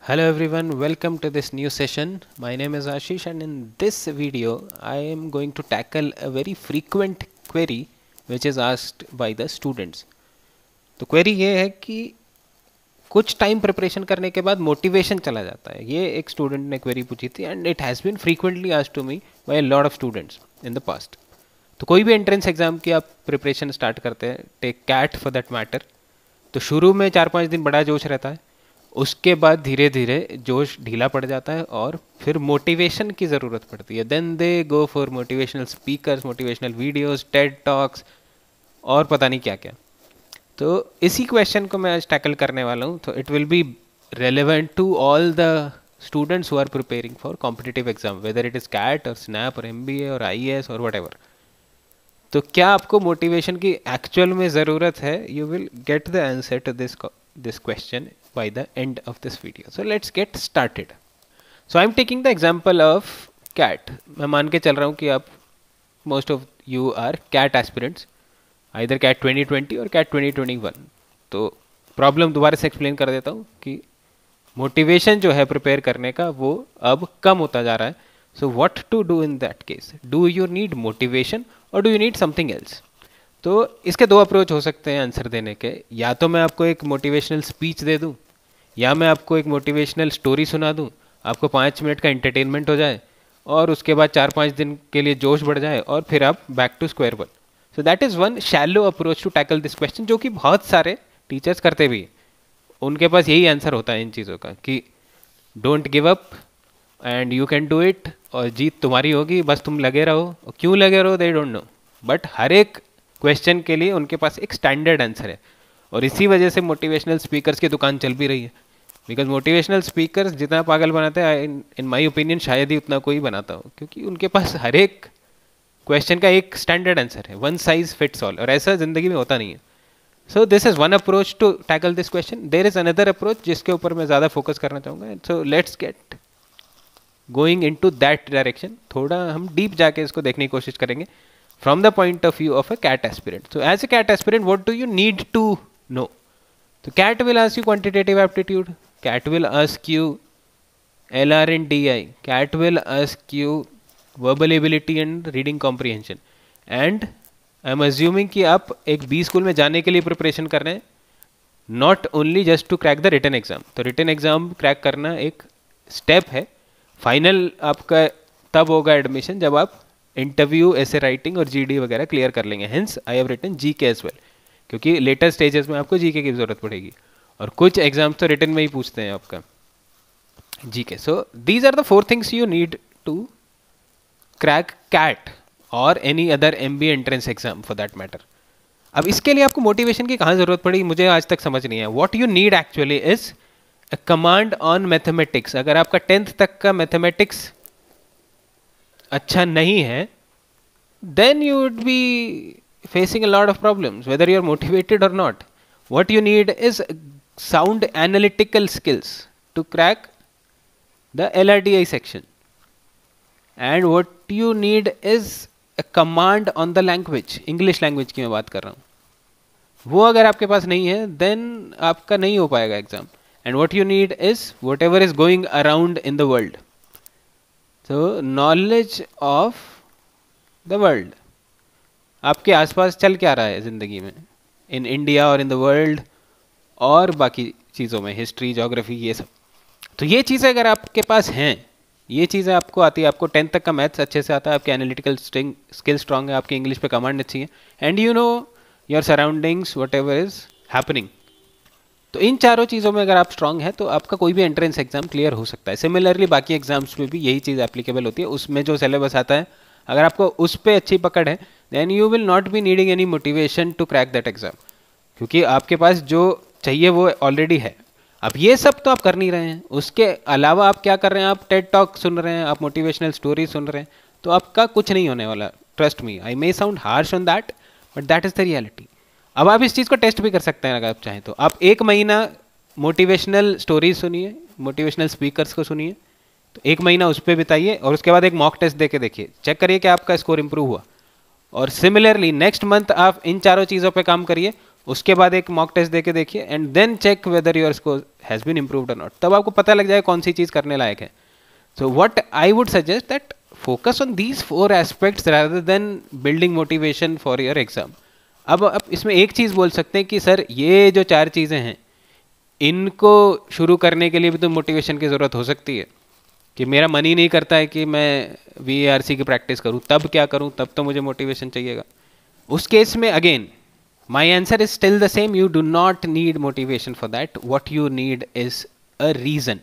Hello everyone, welcome to this new session. My name is Ashish and in this video I am going to tackle a very frequent query which is asked by the students. तो query ये है कि कुछ time preparation करने के बाद motivation चला जाता है. ये एक स्टूडेंट ने क्वेरी पूछी थी and it has been frequently asked to me by a lot of students in the past. तो कोई भी एंट्रेंस एग्जाम की आप प्रिपरेशन स्टार्ट करते हैं, take CAT for that matter, तो शुरू में 4-5 दिन बड़ा जोश रहता है. उसके बाद धीरे धीरे जोश ढीला पड़ जाता है और फिर मोटिवेशन की ज़रूरत पड़ती है. Then they go for motivational speakers, motivational videos, TED talks और पता नहीं क्या क्या. तो इसी क्वेश्चन को मैं आज टैकल करने वाला हूँ. तो it will be relevant to all the students who are preparing for competitive exam, whether it is CAT और स्नैप और MBA और IAS और वट. तो क्या आपको मोटिवेशन की एक्चुअल में ज़रूरत है? You will get the answer to this question by the end of this video. So let's get started. So I'm taking the example of CAT. मैं मान के चल रहा हूँ कि आप most of you are CAT aspirants, either CAT 2020 और CAT 2021. तो प्रॉब्लम दोबारा से एक्सप्लेन कर देता हूँ कि मोटिवेशन जो है प्रिपेयर करने का वो अब कम होता जा रहा है. So what to do in that case? Do you need motivation और do you need something else? तो इसके दो अप्रोच हो सकते हैं आंसर देने के. या तो मैं आपको एक मोटिवेशनल स्पीच दे दूँ, या मैं आपको एक मोटिवेशनल स्टोरी सुना दूं, आपको 5 मिनट का एंटरटेनमेंट हो जाए और उसके बाद 4-5 दिन के लिए जोश बढ़ जाए और फिर आप back to square one. So that is one shallow approach to tackle this question, जो कि बहुत सारे टीचर्स करते भी हैं. उनके पास यही आंसर होता है इन चीज़ों का कि don't give up and you can do it, और जीत तुम्हारी होगी, बस तुम लगे रहो. और क्यों लगे रहो दे डोंट नो, बट हर एक क्वेश्चन के लिए उनके पास एक स्टैंडर्ड आंसर है. और इसी वजह से मोटिवेशनल स्पीकर्स की दुकान चल भी रही है. बिकॉज मोटिवेशनल स्पीकर्स जितना पागल बनाते हैं, इन माई ओपिनियन शायद ही उतना कोई बनाता हो, क्योंकि उनके पास हर एक क्वेश्चन का एक स्टैंडर्ड आंसर है, वन साइज फिट्स ऑल, और ऐसा जिंदगी में होता नहीं है. So this is one approach to tackle this question. There is another approach जिसके ऊपर मैं ज़्यादा फोकस करना चाहूँगा. So let's get going into that direction. थोड़ा हम डीप जाके इसको देखने की कोशिश करेंगे from the point of view of a CAT aspirant. So as a CAT aspirant what do you need to know? तो CAT will ask you quantitative aptitude, CAT will ask you LR and DI, CAT will ask you verbal ability and reading comprehension. And I'm assuming कि आप एक B school में जाने के लिए preparation कर रहे हैं, not only just to crack the written exam. तो रिटन एग्जाम क्रैक करना एक स्टेप है. फाइनल आपका तब होगा एडमिशन जब आप इंटरव्यू, ऐसे राइटिंग और GD वगैरह क्लियर कर लेंगे. Hence I have written GK as well, क्योंकि लेटर स्टेजेस में आपको GK की जरूरत पड़ेगी और कुछ एग्जाम्स तो रिटन में ही पूछते हैं आपका GK. So these are the 4 things you need to crack CAT और any other MBA entrance exam for that matter. अब इसके लिए आपको मोटिवेशन की कहाँ ज़रूरत पड़ी, मुझे आज तक समझ नहीं है. What you need actually is a command on mathematics. अगर आपका 10th तक का मैथमेटिक्स अच्छा नहीं है, then you would be facing a lot of problems whether you are motivated और not. What you need is sound analytical skills to crack the LRDI section, and what you need is a command on the language. English language की मैं बात कर रहा हूँ. वो अगर आपके पास नहीं है then आपका नहीं हो पाएगा exam. And what you need is whatever is going around in the world. So knowledge of the world. आपके आसपास चल क्या रहा है ज़िंदगी में, इन इंडिया और इन द वर्ल्ड और बाकी चीज़ों में, हिस्ट्री, जोग्राफी, ये सब. तो ये चीज़ें अगर आपके पास हैं, ये चीज़ें आपको आती है, आपको 10th तक का मैथ्स अच्छे से आता है, आपके एनालिटिकल स्किल स्ट्रांग है, आपकी इंग्लिश पे कमांड अच्छी है, and you know your surroundings what ever is happening. तो इन चारों चीज़ों में अगर आप स्ट्रांग हैं तो आपका कोई भी एंट्रेंस एग्जाम क्लियर हो सकता है. सिमिलरली बाकी एग्जाम्स में भी यही चीज़ एप्लीकेबल होती है. उसमें जो सिलेबस आता है, अगर आपको उस पर अच्छी पकड़ है, then you will not be needing any motivation to crack that exam, क्योंकि आपके पास जो चाहिए वो ऑलरेडी है. अब ये सब तो आप कर नहीं रहे हैं, उसके अलावा आप क्या कर रहे हैं? आप टेड टॉक सुन रहे हैं, आप मोटिवेशनल स्टोरी सुन रहे हैं, तो आपका कुछ नहीं होने वाला. Trust me, I may sound harsh on that, but that is the reality. अब आप इस चीज़ को टेस्ट भी कर सकते हैं अगर आप चाहें तो. आप 1 महीना मोटिवेशनल स्टोरीज सुनिए, मोटिवेशनल स्पीकर्स को सुनिए, तो 1 महीना उस पर बिताइए और उसके बाद एक मॉक टेस्ट दे के देखिए, चेक करिए कि आपका स्कोर इंप्रूव हुआ. और सिमिलरली नेक्स्ट मंथ आप इन चारों चीज़ों पे काम करिए, उसके बाद एक मॉक टेस्ट देके देखिए and then check whether your score has been improved और नॉट, तब आपको पता लग जाए कौन सी चीज़ करने लायक है. So what I would suggest that focus on these 4 aspects rather than building motivation for your exam. अब इसमें एक चीज़ बोल सकते हैं कि सर ये जो 4 चीज़ें हैं इनको शुरू करने के लिए भी तो मोटिवेशन की ज़रूरत हो सकती है कि मेरा मन ही नहीं करता है कि मैं VARC की प्रैक्टिस करूं, तब क्या करूं, तब तो मुझे मोटिवेशन चाहिएगा. उस केस में again my answer is still the same, you do not need motivation for that. What you need is a reason.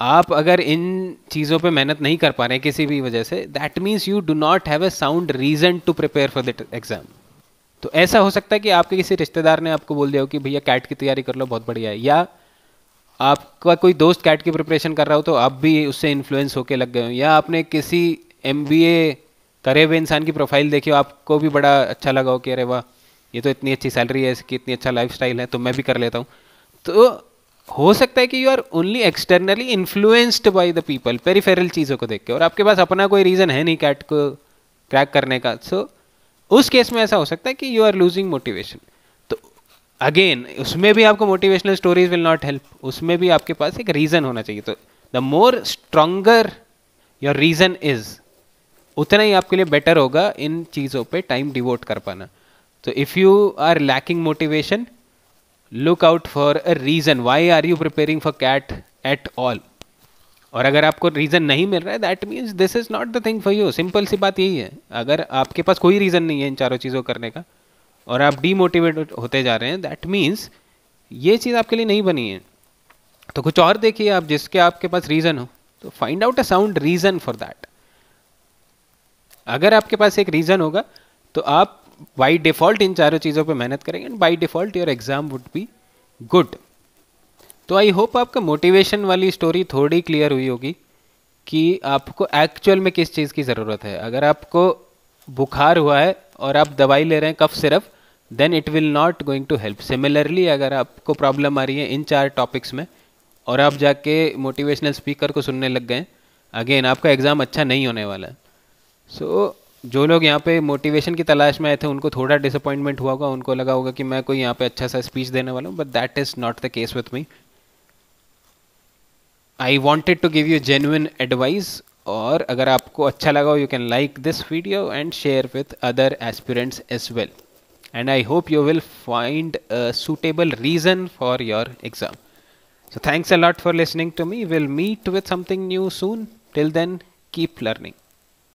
आप अगर इन चीज़ों पे मेहनत नहीं कर पा रहे हैं किसी भी वजह से, that means you do not have a sound reason to prepare for that exam. तो ऐसा हो सकता है कि आपके किसी रिश्तेदार ने आपको बोल दिया हो कि भैया कैट की तैयारी कर लो, बहुत बढ़िया है, या आपका कोई दोस्त कैट की प्रिपरेशन कर रहा हो तो आप भी उससे इन्फ्लुएंस होकर लग गए हो, या आपने किसी MBA करे हुए इंसान की प्रोफाइल देखी हो, आपको भी बड़ा अच्छा लगा हो कि अरे वाह ये तो इतनी अच्छी सैलरी है, इसकी इतनी अच्छा लाइफस्टाइल है, तो मैं भी कर लेता हूँ. तो हो सकता है कि you are only externally influenced by the people, peripheral चीज़ों को देख के, और आपके पास अपना कोई रीज़न है नहीं कैट को क्रैक करने का. सो उस केस में ऐसा हो सकता है कि यू आर लूजिंग मोटिवेशन. तो अगेन उसमें भी आपको motivational stories will not help, उसमें भी आपके पास एक रीज़न होना चाहिए. तो the more stronger your reason is, उतना ही आपके लिए बेटर होगा इन चीज़ों पे टाइम डिवोट कर पाना. तो if you are lacking motivation, look out for a reason, why are you preparing for CAT at all. और अगर आपको रीज़न नहीं मिल रहा है, that means this is not the thing for you. Simple सी बात यही है. अगर आपके पास कोई रीज़न नहीं है इन चारों चीज़ों को करने का और आप डीमोटिवेट होते जा रहे हैं, दैट मीन्स ये चीज़ आपके लिए नहीं बनी है. तो कुछ और देखिए आप जिसके आपके पास रीज़न हो. तो find out a sound reason for that. अगर आपके पास एक रीज़न होगा तो आप बाई डिफ़ॉल्ट इन चारों चीज़ों पे मेहनत करेंगे and by default your exam would be good. तो आई होप आपका मोटिवेशन वाली स्टोरी थोड़ी क्लियर हुई होगी कि आपको एक्चुअल में किस चीज़ की ज़रूरत है. अगर आपको बुखार हुआ है और आप दवाई ले रहे हैं cough syrup, then it will not going to help. Similarly अगर आपको प्रॉब्लम आ रही है इन 4 टॉपिक्स में और आप जाके मोटिवेशनल स्पीकर को सुनने लग गए, अगेन आपका एग्ज़ाम अच्छा नहीं होने वाला है. सो जो लोग यहाँ पे मोटिवेशन की तलाश में आए थे उनको थोड़ा डिसअपॉइंटमेंट हुआ होगा, उनको लगा होगा कि मैं कोई यहाँ पे अच्छा सा स्पीच देने वाला हूँ, but that is not the case with me. I wanted to give you genuine advice. और अगर आपको अच्छा लगा, you can like this video and share with other aspirants as well. And I hope you will find a suitable reason for your exam. So thanks a lot for listening to me. We'll meet with something new soon. Till then, keep learning.